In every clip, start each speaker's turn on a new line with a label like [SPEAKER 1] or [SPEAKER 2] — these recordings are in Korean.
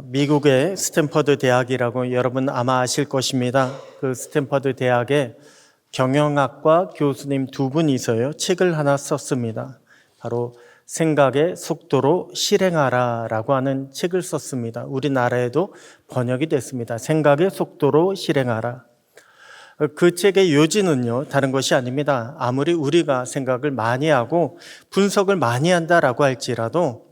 [SPEAKER 1] 미국의 스탠퍼드 대학이라고 여러분 아마 아실 것입니다. 그 스탠퍼드 대학에 경영학과 교수님 두 분이서요 책을 하나 썼습니다. 바로 생각의 속도로 실행하라라고 하는 책을 썼습니다. 우리나라에도 번역이 됐습니다. 생각의 속도로 실행하라. 그 책의 요지는요 다른 것이 아닙니다. 아무리 우리가 생각을 많이 하고 분석을 많이 한다라고 할지라도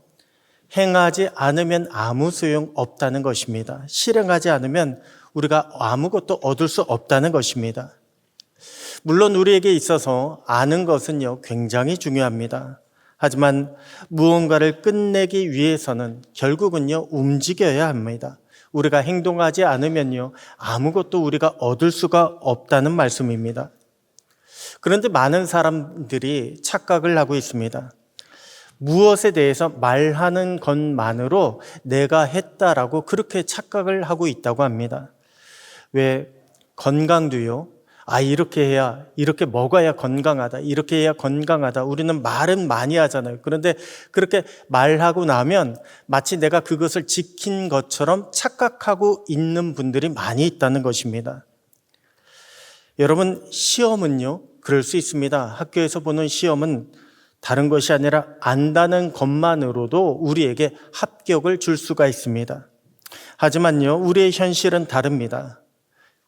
[SPEAKER 1] 행하지 않으면 아무 소용 없다는 것입니다. 실행하지 않으면 우리가 아무것도 얻을 수 없다는 것입니다. 물론 우리에게 있어서 아는 것은요 굉장히 중요합니다. 하지만 무언가를 끝내기 위해서는 결국은요 움직여야 합니다. 우리가 행동하지 않으면요 아무것도 우리가 얻을 수가 없다는 말씀입니다. 그런데 많은 사람들이 착각을 하고 있습니다. 무엇에 대해서 말하는 것만으로 내가 했다라고 그렇게 착각을 하고 있다고 합니다. 왜 건강도요. 이렇게 해야, 이렇게 먹어야 건강하다, 이렇게 해야 건강하다. 우리는 말은 많이 하잖아요. 그런데 그렇게 말하고 나면 마치 내가 그것을 지킨 것처럼 착각하고 있는 분들이 많이 있다는 것입니다. 여러분, 시험은요, 그럴 수 있습니다. 학교에서 보는 시험은 다른 것이 아니라 안다는 것만으로도 우리에게 합격을 줄 수가 있습니다. 하지만요, 우리의 현실은 다릅니다.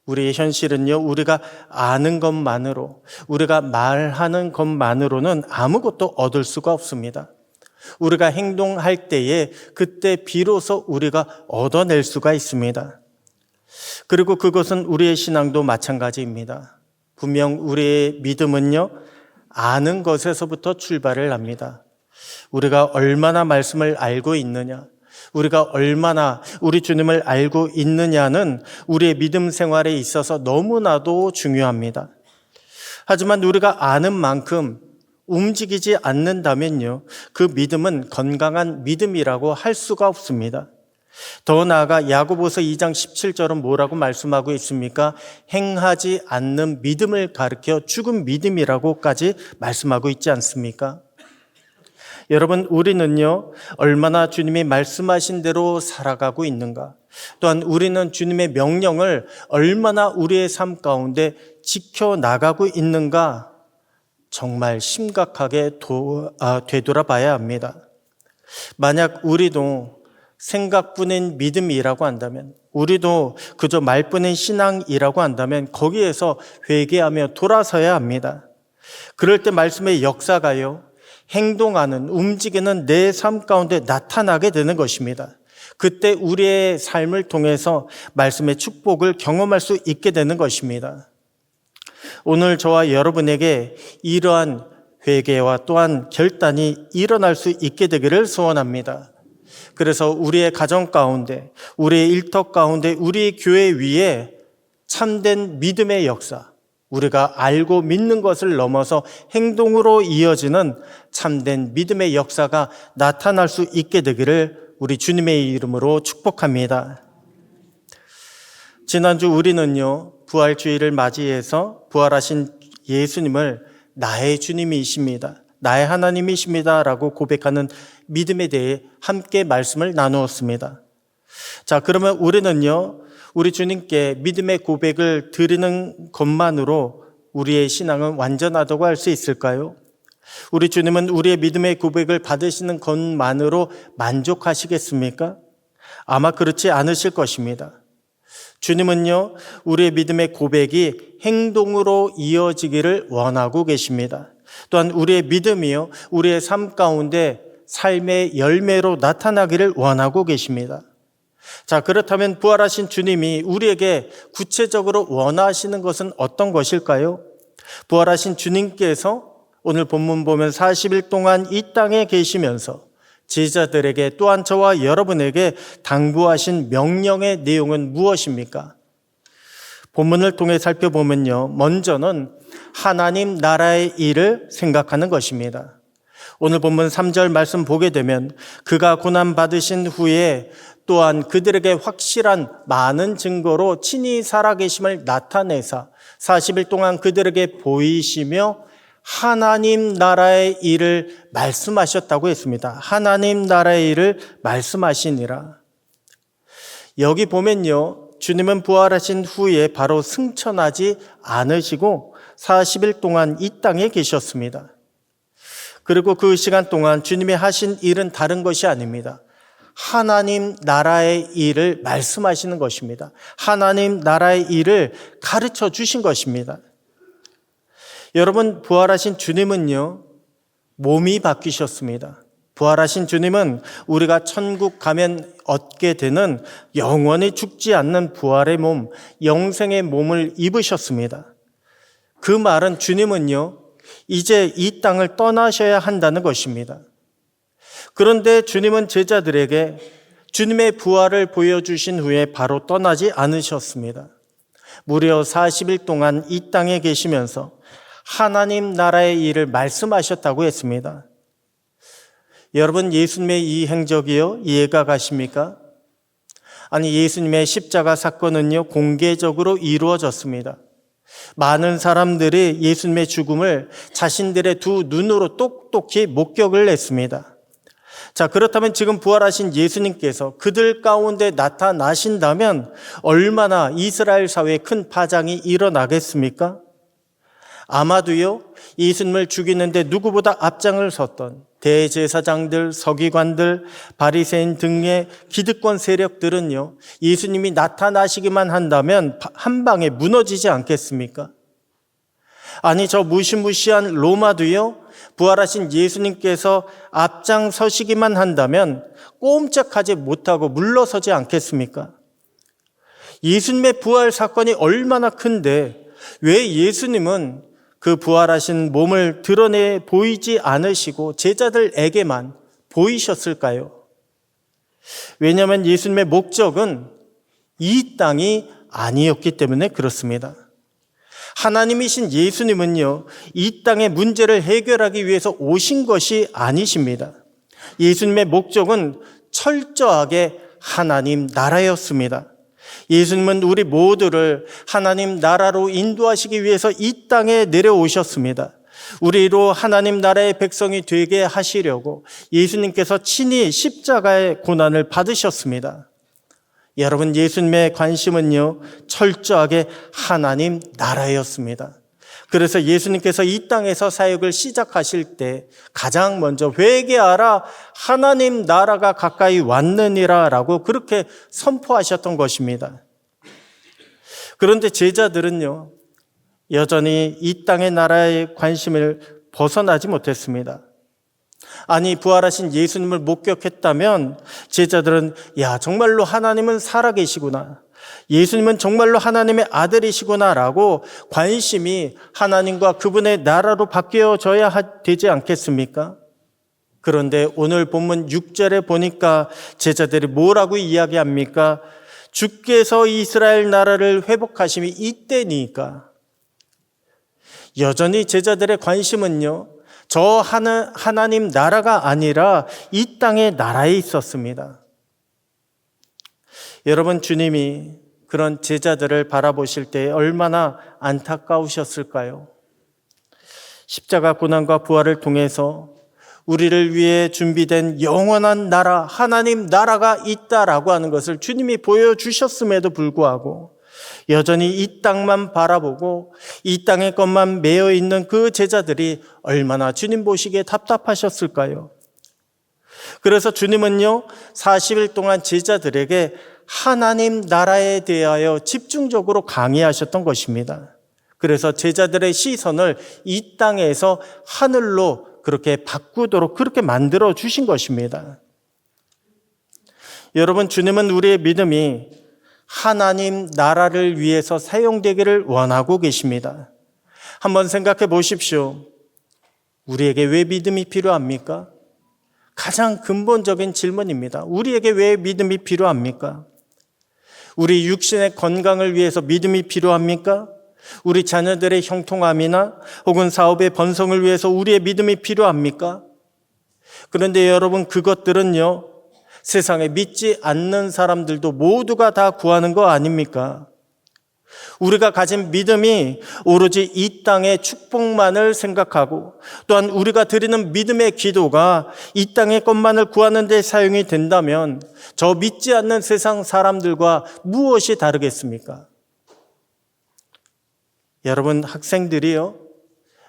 [SPEAKER 1] 우리의 현실은요, 우리가 아는 것만으로, 우리가 말하는 것만으로는 아무것도 얻을 수가 없습니다. 우리가 행동할 때에 그때 비로소 우리가 얻어낼 수가 있습니다. 그리고 그것은 우리의 신앙도 마찬가지입니다. 분명 우리의 믿음은요, 아는 것에서부터 출발을 합니다. 우리가 얼마나 말씀을 알고 있느냐, 우리가 얼마나 우리 주님을 알고 있느냐는 우리의 믿음 생활에 있어서 너무나도 중요합니다. 하지만 우리가 아는 만큼 움직이지 않는다면요, 그 믿음은 건강한 믿음이라고 할 수가 없습니다. 더 나아가 야고보서 2장 17절은 뭐라고 말씀하고 있습니까? 행하지 않는 믿음을 가리켜 죽은 믿음이라고까지 말씀하고 있지 않습니까? 여러분, 우리는요 얼마나 주님이 말씀하신 대로 살아가고 있는가, 또한 우리는 주님의 명령을 얼마나 우리의 삶 가운데 지켜나가고 있는가 정말 심각하게 되돌아봐야 합니다. 만약 우리도 생각뿐인 믿음이라고 한다면, 우리도 그저 말뿐인 신앙이라고 한다면 거기에서 회개하며 돌아서야 합니다. 그럴 때 말씀의 역사가요 행동하는, 움직이는 내 삶 가운데 나타나게 되는 것입니다. 그때 우리의 삶을 통해서 말씀의 축복을 경험할 수 있게 되는 것입니다. 오늘 저와 여러분에게 이러한 회개와 또한 결단이 일어날 수 있게 되기를 소원합니다. 그래서 우리의 가정 가운데, 우리의 일터 가운데, 우리 교회 위에 참된 믿음의 역사, 우리가 알고 믿는 것을 넘어서 행동으로 이어지는 참된 믿음의 역사가 나타날 수 있게 되기를 우리 주님의 이름으로 축복합니다. 지난주 우리는요, 부활주의를 맞이해서 부활하신 예수님을 나의 주님이십니다, 나의 하나님이십니다 라고 고백하는 믿음에 대해 함께 말씀을 나누었습니다. 자, 그러면 우리는요, 우리 주님께 믿음의 고백을 드리는 것만으로 우리의 신앙은 완전하다고 할 수 있을까요? 우리 주님은 우리의 믿음의 고백을 받으시는 것만으로 만족하시겠습니까? 아마 그렇지 않으실 것입니다. 주님은요, 우리의 믿음의 고백이 행동으로 이어지기를 원하고 계십니다. 또한 우리의 믿음이요, 우리의 삶 가운데 삶의 열매로 나타나기를 원하고 계십니다. 자, 그렇다면 부활하신 주님이 우리에게 구체적으로 원하시는 것은 어떤 것일까요? 부활하신 주님께서 오늘 본문 보면 40일 동안 이 땅에 계시면서 제자들에게, 또한 저와 여러분에게 당부하신 명령의 내용은 무엇입니까? 본문을 통해 살펴보면요, 먼저는 하나님 나라의 일을 생각하는 것입니다. 오늘 본문 3절 말씀 보게 되면 그가 고난받으신 후에 또한 그들에게 확실한 많은 증거로 친히 살아계심을 나타내사 40일 동안 그들에게 보이시며 하나님 나라의 일을 말씀하셨다고 했습니다. 하나님 나라의 일을 말씀하시니라. 여기 보면요, 주님은 부활하신 후에 바로 승천하지 않으시고 40일 동안 이 땅에 계셨습니다. 그리고 그 시간 동안 주님이 하신 일은 다른 것이 아닙니다. 하나님 나라의 일을 말씀하시는 것입니다. 하나님 나라의 일을 가르쳐 주신 것입니다. 여러분, 부활하신 주님은요, 몸이 바뀌셨습니다. 부활하신 주님은 우리가 천국 가면 얻게 되는 영원히 죽지 않는 부활의 몸, 영생의 몸을 입으셨습니다. 그 말은 주님은요, 이제 이 땅을 떠나셔야 한다는 것입니다. 그런데 주님은 제자들에게 주님의 부활을 보여주신 후에 바로 떠나지 않으셨습니다. 무려 40일 동안 이 땅에 계시면서 하나님 나라의 일을 말씀하셨다고 했습니다. 여러분, 예수님의 이 행적이요, 이해가 가십니까? 아니, 예수님의 십자가 사건은요, 공개적으로 이루어졌습니다. 많은 사람들이 예수님의 죽음을 자신들의 두 눈으로 똑똑히 목격을 했습니다. 자, 그렇다면 지금 부활하신 예수님께서 그들 가운데 나타나신다면 얼마나 이스라엘 사회에 큰 파장이 일어나겠습니까? 아마도요, 예수님을 죽이는데 누구보다 앞장을 섰던 대제사장들, 서기관들, 바리새인 등의 기득권 세력들은요, 예수님이 나타나시기만 한다면 한 방에 무너지지 않겠습니까? 아니, 저 무시무시한 로마도요, 부활하신 예수님께서 앞장서시기만 한다면 꼼짝하지 못하고 물러서지 않겠습니까? 예수님의 부활 사건이 얼마나 큰데 왜 예수님은 그 부활하신 몸을 드러내 보이지 않으시고 제자들에게만 보이셨을까요? 왜냐하면 예수님의 목적은 이 땅이 아니었기 때문에 그렇습니다. 하나님이신 예수님은요, 이 땅의 문제를 해결하기 위해서 오신 것이 아니십니다. 예수님의 목적은 철저하게 하나님 나라였습니다. 예수님은 우리 모두를 하나님 나라로 인도하시기 위해서 이 땅에 내려오셨습니다. 우리로 하나님 나라의 백성이 되게 하시려고 예수님께서 친히 십자가의 고난을 받으셨습니다. 여러분, 예수님의 관심은요, 철저하게 하나님 나라였습니다. 그래서 예수님께서 이 땅에서 사역을 시작하실 때 가장 먼저 회개하라, 하나님 나라가 가까이 왔느니라 라고 그렇게 선포하셨던 것입니다. 그런데 제자들은요, 여전히 이 땅의 나라의 관심을 벗어나지 못했습니다. 아니, 부활하신 예수님을 목격했다면 제자들은 정말로 하나님은 살아계시구나, 예수님은 정말로 하나님의 아들이시구나라고 관심이 하나님과 그분의 나라로 바뀌어져야 되지 않겠습니까? 그런데 오늘 본문 6절에 보니까 제자들이 뭐라고 이야기합니까? 주께서 이스라엘 나라를 회복하심이 이때니까. 여전히 제자들의 관심은요, 저 하나님 나라가 아니라 이 땅의 나라에 있었습니다. 여러분, 주님이 그런 제자들을 바라보실 때 얼마나 안타까우셨을까요? 십자가 고난과 부활을 통해서 우리를 위해 준비된 영원한 나라, 하나님 나라가 있다라고 하는 것을 주님이 보여주셨음에도 불구하고 여전히 이 땅만 바라보고 이 땅의 것만 매여 있는 그 제자들이 얼마나 주님 보시기에 답답하셨을까요? 그래서 주님은요, 40일 동안 제자들에게 하나님 나라에 대하여 집중적으로 강의하셨던 것입니다. 그래서 제자들의 시선을 이 땅에서 하늘로 그렇게 바꾸도록 그렇게 만들어 주신 것입니다. 여러분, 주님은 우리의 믿음이 하나님 나라를 위해서 사용되기를 원하고 계십니다. 한번 생각해 보십시오. 우리에게 왜 믿음이 필요합니까? 가장 근본적인 질문입니다. 우리에게 왜 믿음이 필요합니까? 우리 육신의 건강을 위해서 믿음이 필요합니까? 우리 자녀들의 형통함이나 혹은 사업의 번성을 위해서 우리의 믿음이 필요합니까? 그런데 여러분, 그것들은요, 세상에 믿지 않는 사람들도 모두가 다 구하는 거 아닙니까? 우리가 가진 믿음이 오로지 이 땅의 축복만을 생각하고 또한 우리가 드리는 믿음의 기도가 이 땅의 것만을 구하는 데 사용이 된다면 저 믿지 않는 세상 사람들과 무엇이 다르겠습니까? 여러분, 학생들이요,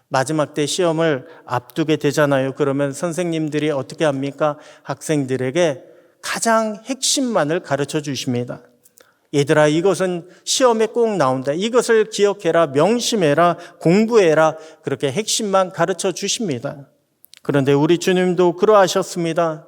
[SPEAKER 1] 마지막 때 시험을 앞두게 되잖아요. 그러면 선생님들이 어떻게 합니까? 학생들에게 가장 핵심만을 가르쳐 주십니다. 얘들아, 이것은 시험에 꼭 나온다. 이것을 기억해라, 명심해라, 공부해라. 그렇게 핵심만 가르쳐 주십니다. 그런데 우리 주님도 그러하셨습니다.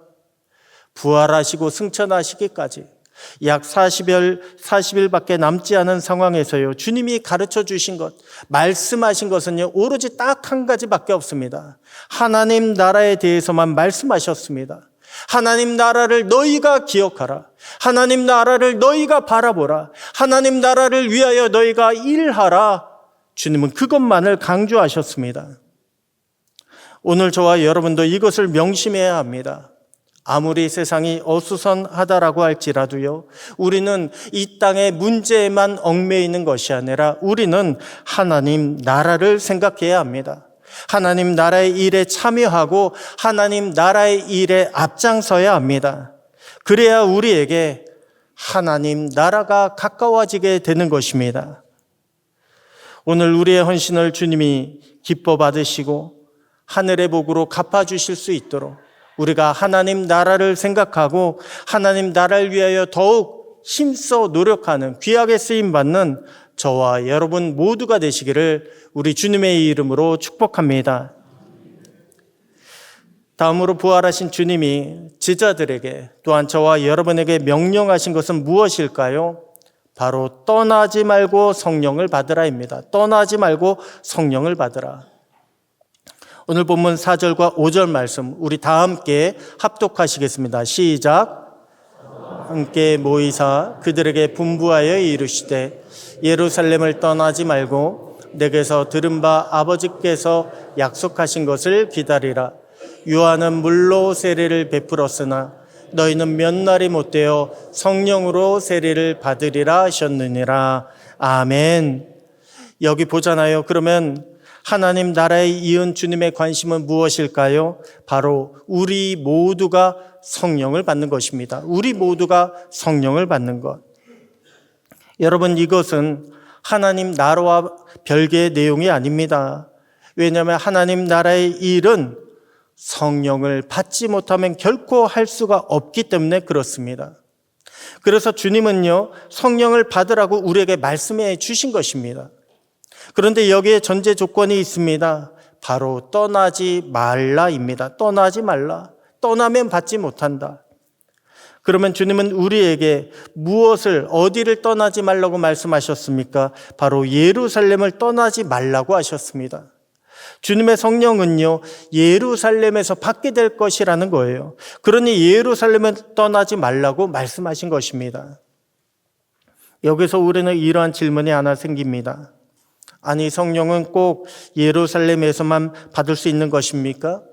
[SPEAKER 1] 부활하시고 승천하시기까지 약 40일밖에 남지 않은 상황에서요, 주님이 가르쳐 주신 것, 말씀하신 것은요, 오로지 딱 한 가지밖에 없습니다. 하나님 나라에 대해서만 말씀하셨습니다. 하나님 나라를 너희가 기억하라. 하나님 나라를 너희가 바라보라. 하나님 나라를 위하여 너희가 일하라. 주님은 그것만을 강조하셨습니다. 오늘 저와 여러분도 이것을 명심해야 합니다. 아무리 세상이 어수선하다라고 할지라도요, 우리는 이 땅의 문제에만 얽매여 있는 것이 아니라 우리는 하나님 나라를 생각해야 합니다. 하나님 나라의 일에 참여하고 하나님 나라의 일에 앞장서야 합니다. 그래야 우리에게 하나님 나라가 가까워지게 되는 것입니다. 오늘 우리의 헌신을 주님이 기뻐 받으시고 하늘의 복으로 갚아주실 수 있도록 우리가 하나님 나라를 생각하고 하나님 나라를 위하여 더욱 힘써 노력하는 귀하게 쓰임받는 저와 여러분 모두가 되시기를 우리 주님의 이름으로 축복합니다. 다음으로 부활하신 주님이 제자들에게 또한 저와 여러분에게 명령하신 것은 무엇일까요? 바로 떠나지 말고 성령을 받으라입니다. 떠나지 말고 성령을 받으라. 오늘 본문 4절과 5절 말씀 우리 다 함께 합독하시겠습니다. 시작. 함께 모이사 그들에게 분부하여 이르시되 예루살렘을 떠나지 말고 내게서 들은 바 아버지께서 약속하신 것을 기다리라. 요한은 물로 세례를 베풀었으나 너희는 몇 날이 못되어 성령으로 세례를 받으리라 하셨느니라. 아멘. 여기 보잖아요. 그러면 하나님 나라에 이은 주님의 관심은 무엇일까요? 바로 우리 모두가 성령을 받는 것입니다. 우리 모두가 성령을 받는 것. 여러분, 이것은 하나님 나라와 별개의 내용이 아닙니다. 왜냐하면 하나님 나라의 일은 성령을 받지 못하면 결코 할 수가 없기 때문에 그렇습니다. 그래서 주님은요, 성령을 받으라고 우리에게 말씀해 주신 것입니다. 그런데 여기에 전제 조건이 있습니다. 바로 떠나지 말라입니다. 떠나지 말라. 떠나면 받지 못한다. 그러면 주님은 우리에게 무엇을, 어디를 떠나지 말라고 말씀하셨습니까? 바로 예루살렘을 떠나지 말라고 하셨습니다. 주님의 성령은요, 예루살렘에서 받게 될 것이라는 거예요. 그러니 예루살렘을 떠나지 말라고 말씀하신 것입니다. 여기서 우리는 이러한 질문이 하나 생깁니다. 아니, 성령은 꼭 예루살렘에서만 받을 수 있는 것입니까?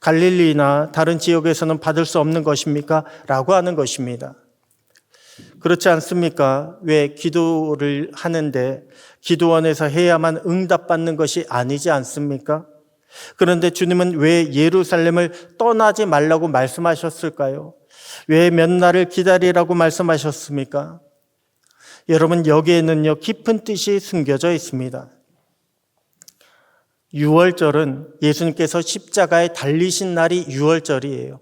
[SPEAKER 1] 갈릴리나 다른 지역에서는 받을 수 없는 것입니까? 라고 하는 것입니다. 그렇지 않습니까? 왜 기도를 하는데 기도원에서 해야만 응답받는 것이 아니지 않습니까? 그런데 주님은 왜 예루살렘을 떠나지 말라고 말씀하셨을까요? 왜 몇 날을 기다리라고 말씀하셨습니까? 여러분, 여기에는요, 깊은 뜻이 숨겨져 있습니다. 6월절은 예수님께서 십자가에 달리신 날이 6월절이에요.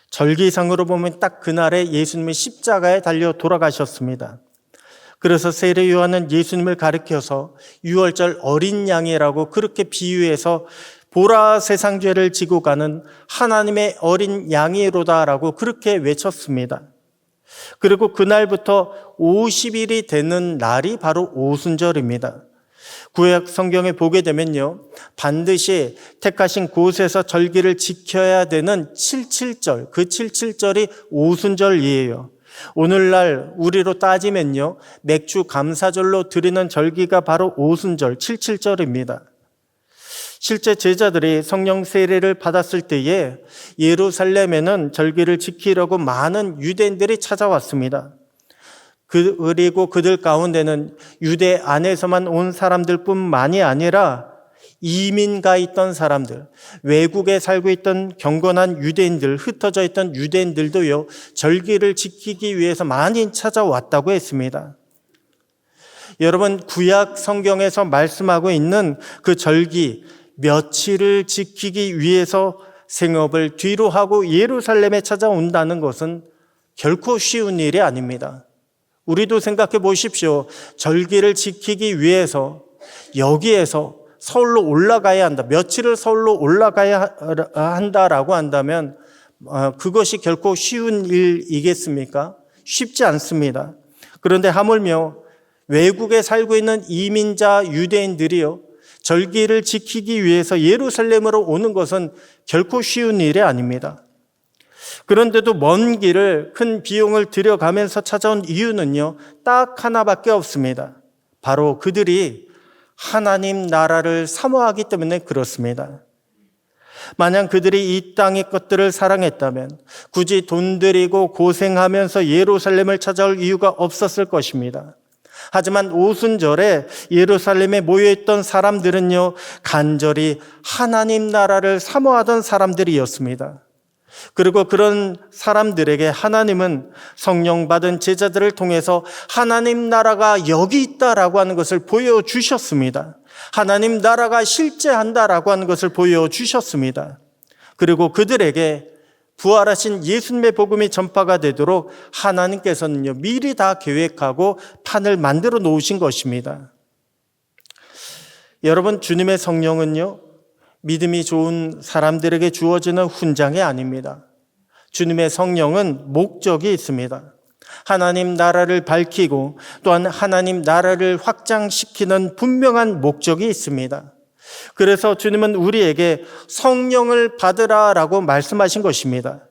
[SPEAKER 1] 절기상으로 보면 딱 그날에 예수님이 십자가에 달려 돌아가셨습니다. 그래서 세례 요한은 예수님을 가리켜서 6월절 어린 양이라고 그렇게 비유해서 보라 세상 죄를 지고 가는 하나님의 어린 양이로다라고 그렇게 외쳤습니다. 그리고 그날부터 50일이 되는 날이 바로 오순절입니다. 구약 성경에 보게 되면요, 반드시 택하신 곳에서 절기를 지켜야 되는 77절, 그 77절이 오순절이에요. 오늘날 우리로 따지면요, 맥주 감사절로 드리는 절기가 바로 오순절, 77절입니다. 실제 제자들이 성령 세례를 받았을 때에 예루살렘에는 절기를 지키려고 많은 유대인들이 찾아왔습니다. 그리고 그들 가운데는 유대 안에서만 온 사람들뿐만이 아니라 이민가 있던 사람들, 외국에 살고 있던 경건한 유대인들, 흩어져 있던 유대인들도요, 절기를 지키기 위해서 많이 찾아왔다고 했습니다. 여러분, 구약 성경에서 말씀하고 있는 그 절기, 며칠을 지키기 위해서 생업을 뒤로 하고 예루살렘에 찾아온다는 것은 결코 쉬운 일이 아닙니다. 우리도 생각해 보십시오. 절기를 지키기 위해서 여기에서 서울로 올라가야 한다. 며칠을 서울로 올라가야 한다라고 한다면 그것이 결코 쉬운 일이겠습니까? 쉽지 않습니다. 그런데 하물며 외국에 살고 있는 이민자 유대인들이요, 절기를 지키기 위해서 예루살렘으로 오는 것은 결코 쉬운 일이 아닙니다. 그런데도 먼 길을 큰 비용을 들여가면서 찾아온 이유는요, 딱 하나밖에 없습니다. 바로 그들이 하나님 나라를 사모하기 때문에 그렇습니다. 만약 그들이 이 땅의 것들을 사랑했다면 굳이 돈 들이고 고생하면서 예루살렘을 찾아올 이유가 없었을 것입니다. 하지만 오순절에 예루살렘에 모여있던 사람들은요, 간절히 하나님 나라를 사모하던 사람들이었습니다. 그리고 그런 사람들에게 하나님은 성령 받은 제자들을 통해서 하나님 나라가 여기 있다라고 하는 것을 보여주셨습니다. 하나님 나라가 실제한다라고 하는 것을 보여주셨습니다. 그리고 그들에게 부활하신 예수님의 복음이 전파가 되도록 하나님께서는요, 미리 다 계획하고 판을 만들어 놓으신 것입니다. 여러분, 주님의 성령은요, 믿음이 좋은 사람들에게 주어지는 훈장이 아닙니다. 주님의 성령은 목적이 있습니다. 하나님 나라를 밝히고 또한 하나님 나라를 확장시키는 분명한 목적이 있습니다. 그래서 주님은 우리에게 성령을 받으라라고 말씀하신 것입니다.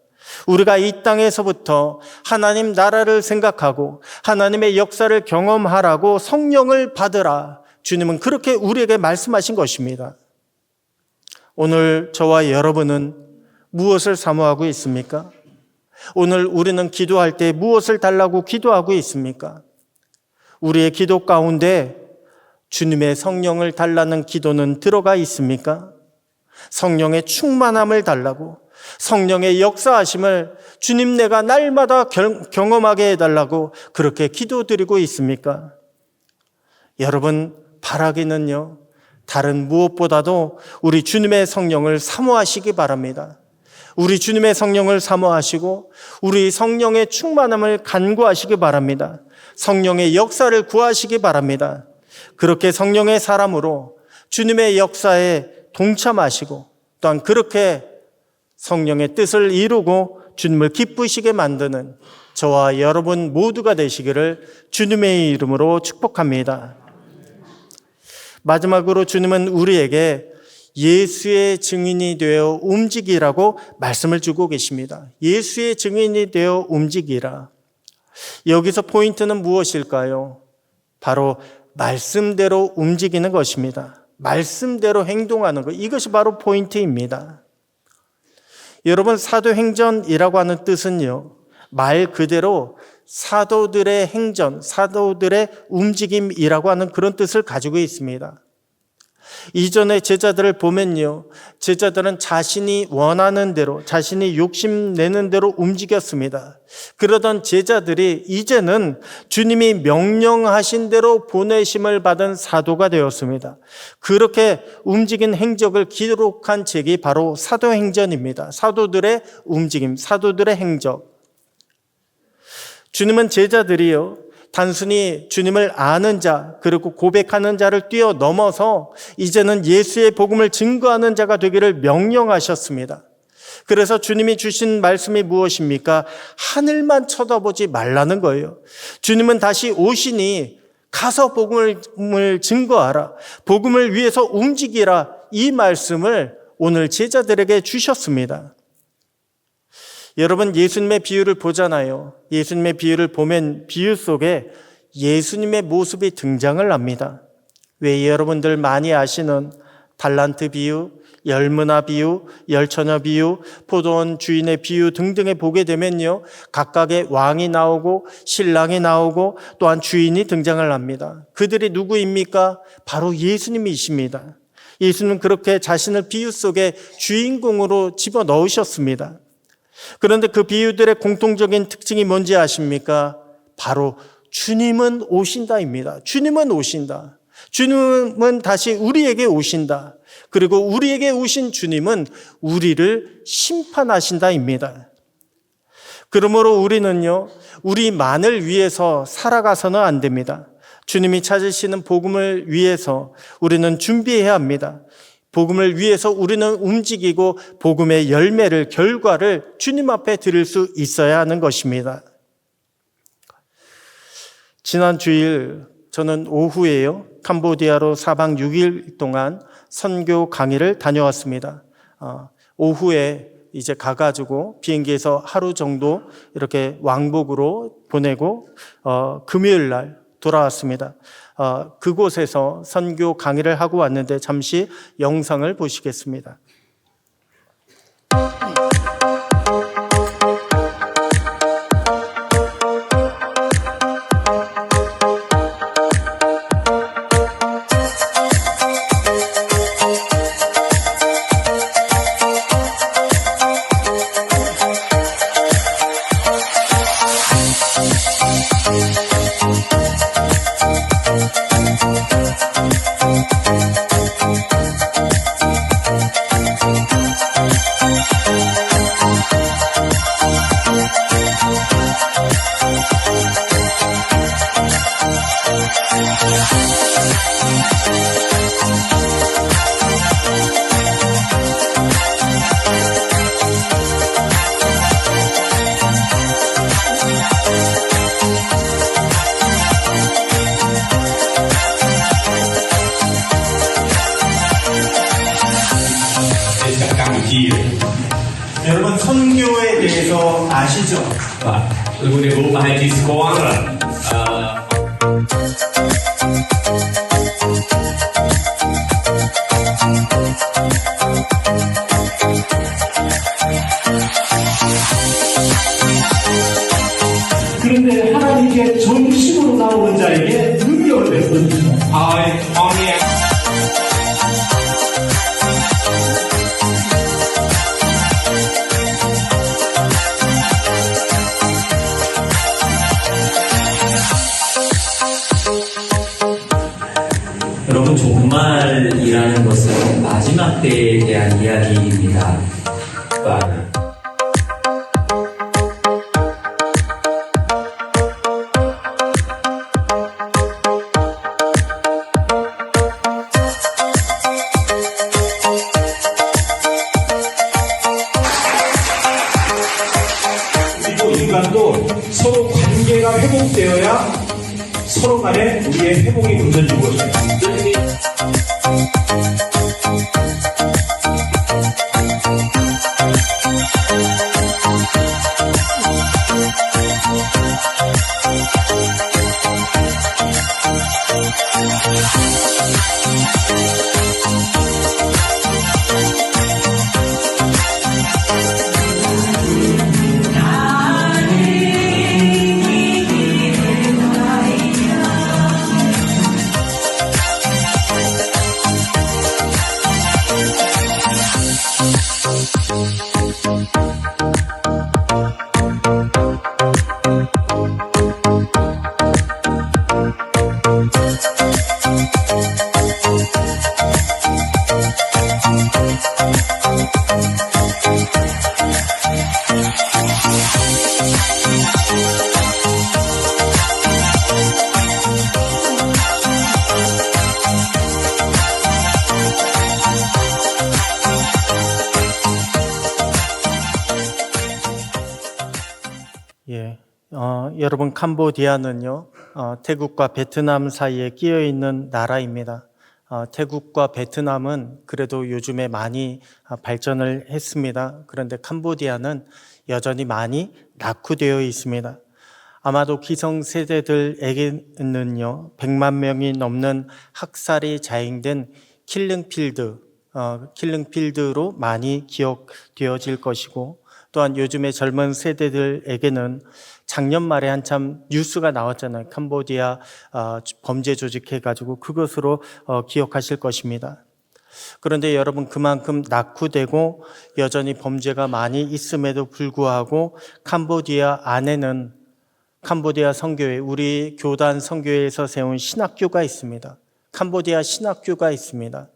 [SPEAKER 1] 우리가 이 땅에서부터 하나님 나라를 생각하고 하나님의 역사를 경험하라고 성령을 받으라. 주님은 그렇게 우리에게 말씀하신 것입니다. 오늘 저와 여러분은 무엇을 사모하고 있습니까? 오늘 우리는 기도할 때 무엇을 달라고 기도하고 있습니까? 우리의 기도 가운데 주님의 성령을 달라는 기도는 들어가 있습니까? 성령의 충만함을 달라고, 성령의 역사하심을 주님 내가 날마다 경험하게 해달라고 그렇게 기도드리고 있습니까? 여러분, 바라기는요, 다른 무엇보다도 우리 주님의 성령을 사모하시기 바랍니다. 우리 주님의 성령을 사모하시고 우리 성령의 충만함을 간구하시기 바랍니다. 성령의 역사를 구하시기 바랍니다. 그렇게 성령의 사람으로 주님의 역사에 동참하시고 또한 그렇게 성령의 뜻을 이루고 주님을 기쁘시게 만드는 저와 여러분 모두가 되시기를 주님의 이름으로 축복합니다. 마지막으로 주님은 우리에게 예수의 증인이 되어 움직이라고 말씀을 주고 계십니다. 예수의 증인이 되어 움직이라. 여기서 포인트는 무엇일까요? 바로 말씀대로 움직이는 것입니다. 말씀대로 행동하는 것, 이것이 바로 포인트입니다. 여러분, 사도행전이라고 하는 뜻은요, 말 그대로 사도들의 행전, 사도들의 움직임이라고 하는 그런 뜻을 가지고 있습니다. 이전의 제자들을 보면요, 제자들은 자신이 원하는 대로, 자신이 욕심내는 대로 움직였습니다. 그러던 제자들이 이제는 주님이 명령하신 대로 보내심을 받은 사도가 되었습니다. 그렇게 움직인 행적을 기록한 책이 바로 사도행전입니다. 사도들의 움직임, 사도들의 행적. 주님은 제자들이요, 단순히 주님을 아는 자, 그리고 고백하는 자를 뛰어넘어서 이제는 예수의 복음을 증거하는 자가 되기를 명령하셨습니다. 그래서 주님이 주신 말씀이 무엇입니까? 하늘만 쳐다보지 말라는 거예요. 주님은 다시 오시니 가서 복음을 증거하라, 복음을 위해서 움직이라, 이 말씀을 오늘 제자들에게 주셨습니다. 여러분, 예수님의 비유를 보잖아요. 예수님의 비유를 보면 비유 속에 예수님의 모습이 등장을 합니다. 왜 여러분들 많이 아시는 달란트 비유, 열무나 비유, 열처녀 비유, 포도원 주인의 비유 등등에 보게 되면요, 각각의 왕이 나오고 신랑이 나오고 또한 주인이 등장을 합니다. 그들이 누구입니까? 바로 예수님이십니다. 예수는 그렇게 자신을 비유 속에 주인공으로 집어넣으셨습니다. 그런데 그 비유들의 공통적인 특징이 뭔지 아십니까? 바로 주님은 오신다입니다. 주님은 오신다. 주님은 다시 우리에게 오신다. 그리고 우리에게 오신 주님은 우리를 심판하신다입니다. 그러므로 우리는요, 우리만을 위해서 살아가서는 안 됩니다. 주님이 찾으시는 복음을 위해서 우리는 준비해야 합니다. 복음을 위해서 우리는 움직이고 복음의 열매를, 결과를 주님 앞에 드릴 수 있어야 하는 것입니다. 지난 주일 저는 오후에요, 캄보디아로 4박 6일 동안 선교 강의를 다녀왔습니다. 오후에 이제 가가지고 비행기에서 하루 정도 이렇게 왕복으로 보내고 금요일 날 돌아왔습니다. 그곳에서 선교 강의를 하고 왔는데 잠시 영상을 보시겠습니다. 여러분 선교에 대해서 아시죠?
[SPEAKER 2] Lagu ni Bapak Haji Sekoang lah.
[SPEAKER 3] 그런데 하나님께 정식으로 나오는 자에게 능력을 베풀어주시고
[SPEAKER 4] 여러분, 종말이라는 것은 마지막 때에 대한 이야기입니다.
[SPEAKER 3] 그리고 인간도 서로 관계가 회복되어야 서로 간에 우리의 회복이 온전해지는 것입니다.
[SPEAKER 1] 여러분 캄보디아는요, 태국과 베트남 사이에 끼어 있는 나라입니다. 태국과 베트남은 그래도 요즘에 많이 발전을 했습니다. 그런데 캄보디아는 여전히 많이 낙후되어 있습니다. 아마도 기성세대들에게는요, 100만 명이 넘는 학살이 자행된 킬링필드, 킬링필드로 많이 기억되어질 것이고, 또한 요즘의 젊은 세대들에게는 작년 말에 한참 뉴스가 나왔잖아요. 캄보디아 범죄 조직해가지고 그것으로 기억하실 것입니다. 그런데 여러분, 그만큼 낙후되고 여전히 범죄가 많이 있음에도 불구하고 캄보디아 안에는 캄보디아 선교회, 우리 교단 선교회에서 세운 신학교가 있습니다. 캄보디아 신학교가 있습니다.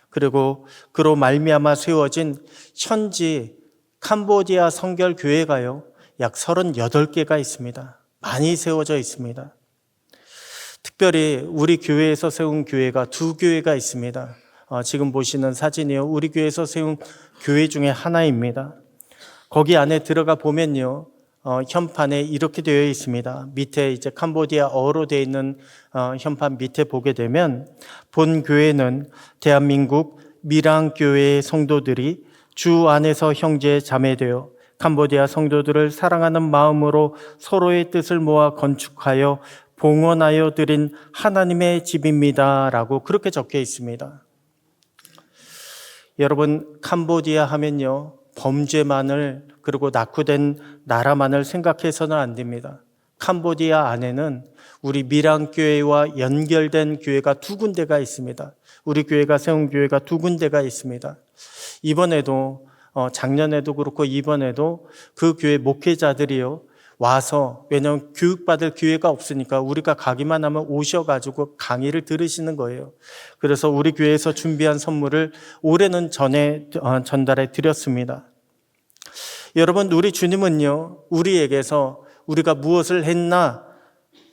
[SPEAKER 1] 그리고 그로 말미암아 세워진 현지 캄보디아 성결교회가요, 약 38개가 있습니다. 많이 세워져 있습니다. 특별히 우리 교회에서 세운 교회가 2교회가 있습니다. 지금 보시는 사진이요, 우리 교회에서 세운 교회 중에 하나입니다. 거기 안에 들어가 보면요, 현판에 이렇게 되어 있습니다. 밑에 이제 캄보디아어로 되어 있는 현판 밑에 보게 되면, 본 교회는 대한민국 미랑교회의 성도들이 주 안에서 형제 자매되어 캄보디아 성도들을 사랑하는 마음으로 서로의 뜻을 모아 건축하여 봉헌하여 드린 하나님의 집입니다 라고 그렇게 적혀 있습니다. 여러분, 캄보디아 하면요, 범죄만을, 그리고 낙후된 나라만을 생각해서는 안 됩니다. 캄보디아 안에는 우리 미랑교회와 연결된 교회가 2군데가 있습니다. 우리 교회가 세운 교회가 2군데가 있습니다. 이번에도 작년에도 그렇고 이번에도 그 교회 목회자들이요, 와서, 왜냐하면 교육받을 기회가 없으니까 우리가 가기만 하면 오셔가지고 강의를 들으시는 거예요. 그래서 우리 교회에서 준비한 선물을 올해는 전달해 드렸습니다. 여러분, 우리 주님은요, 우리에게서 우리가 무엇을 했나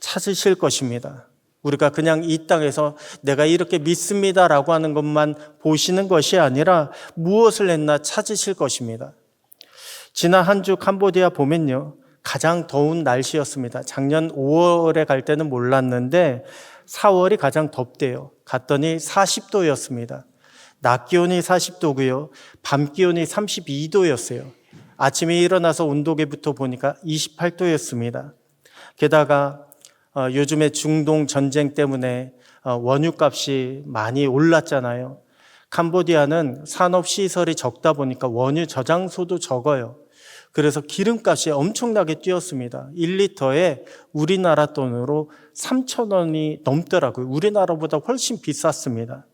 [SPEAKER 1] 찾으실 것입니다. 우리가 그냥 이 땅에서 내가 이렇게 믿습니다라고 하는 것만 보시는 것이 아니라 무엇을 했나 찾으실 것입니다. 지난 한 주 캄보디아 보면요, 가장 더운 날씨였습니다. 작년 5월에 갈 때는 몰랐는데 4월이 가장 덥대요. 갔더니 40도였습니다. 낮 기온이 40도고요. 밤 기온이 32도였어요. 아침에 일어나서 온도계부터 보니까 28도였습니다. 게다가 요즘에 중동 전쟁 때문에 원유값이 많이 올랐잖아요. 캄보디아는 산업시설이 적다 보니까 원유 저장소도 적어요. 그래서 기름값이 엄청나게 뛰었습니다. 1리터에 우리나라 돈으로 3,000원이 넘더라고요. 우리나라보다 훨씬 비쌌습니다.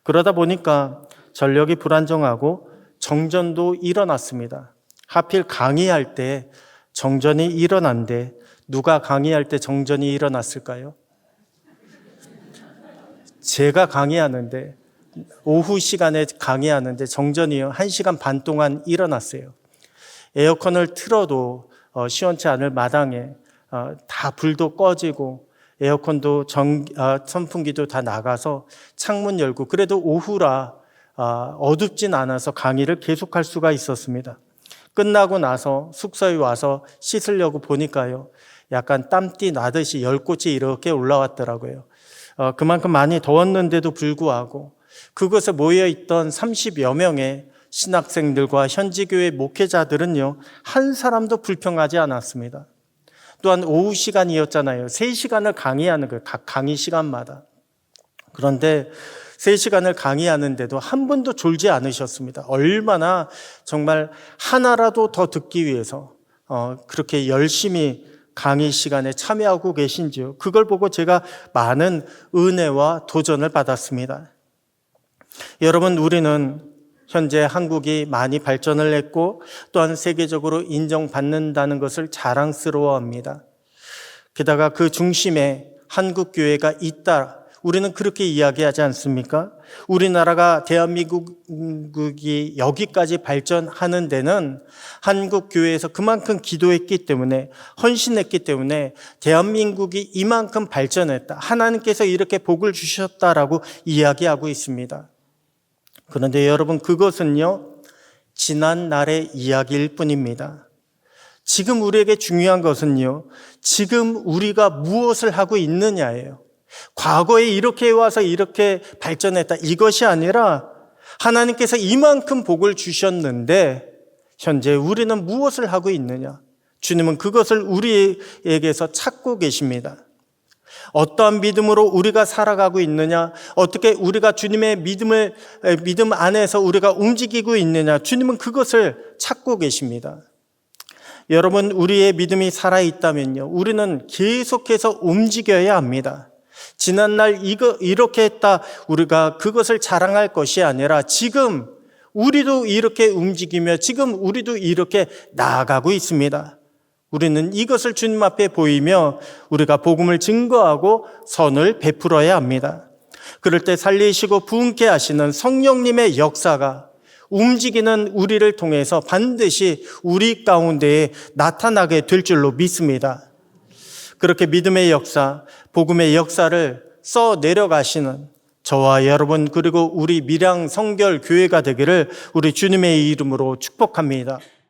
[SPEAKER 1] 그러다 보니까 전력이 불안정하고 정전도 일어났습니다. 하필 강의할 때 정전이 일어난데 누가 강의할 때 정전이 일어났을까요? 제가 강의하는데, 오후 시간에 강의하는데 정전이 1시간 반 동안 일어났어요. 에어컨을 틀어도 시원치 않을 마당에 다 불도 꺼지고 에어컨도 선풍기도 다 나가서 창문 열고, 그래도 오후라 어둡진 않아서 강의를 계속할 수가 있었습니다. 끝나고 나서 숙소에 와서 씻으려고 보니까요, 약간 땀띠 나듯이 열꽃이 이렇게 올라왔더라고요. 그만큼 많이 더웠는데도 불구하고 그곳에 모여있던 30여 명의 신학생들과 현지교회 목회자들은요, 한 사람도 불평하지 않았습니다. 또한 오후 시간이었잖아요. 3시간을 강의하는 거예요. 각 강의 시간마다. 그런데 3시간을 강의하는데도 한 분도 졸지 않으셨습니다. 얼마나 정말 하나라도 더 듣기 위해서 그렇게 열심히 강의 시간에 참여하고 계신지요. 그걸 보고 제가 많은 은혜와 도전을 받았습니다. 여러분, 우리는 현재 한국이 많이 발전을 했고 또한 세계적으로 인정받는다는 것을 자랑스러워합니다. 게다가 그 중심에 한국교회가 있다, 우리는 그렇게 이야기하지 않습니까? 우리나라가 대한민국이 여기까지 발전하는 데는 한국교회에서 그만큼 기도했기 때문에, 헌신했기 때문에 대한민국이 이만큼 발전했다, 하나님께서 이렇게 복을 주셨다라고 이야기하고 있습니다. 그런데 여러분, 그것은요, 지난 날의 이야기일 뿐입니다. 지금 우리에게 중요한 것은요, 지금 우리가 무엇을 하고 있느냐예요. 과거에 이렇게 와서 이렇게 발전했다, 이것이 아니라 하나님께서 이만큼 복을 주셨는데 현재 우리는 무엇을 하고 있느냐, 주님은 그것을 우리에게서 찾고 계십니다. 어떠한 믿음으로 우리가 살아가고 있느냐, 어떻게 우리가 주님의 믿음 안에서 우리가 움직이고 있느냐, 주님은 그것을 찾고 계십니다. 여러분, 우리의 믿음이 살아있다면요, 우리는 계속해서 움직여야 합니다. 지난날 이렇게 했다, 우리가 그것을 자랑할 것이 아니라 지금 우리도 이렇게 움직이며 지금 우리도 이렇게 나아가고 있습니다. 우리는 이것을 주님 앞에 보이며 우리가 복음을 증거하고 선을 베풀어야 합니다. 그럴 때 살리시고 부흥케 하시는 성령님의 역사가 움직이는 우리를 통해서 반드시 우리 가운데에 나타나게 될 줄로 믿습니다. 그렇게 믿음의 역사, 복음의 역사를 써 내려가시는 저와 여러분, 그리고 우리 밀양 성결 교회가 되기를 우리 주님의 이름으로 축복합니다.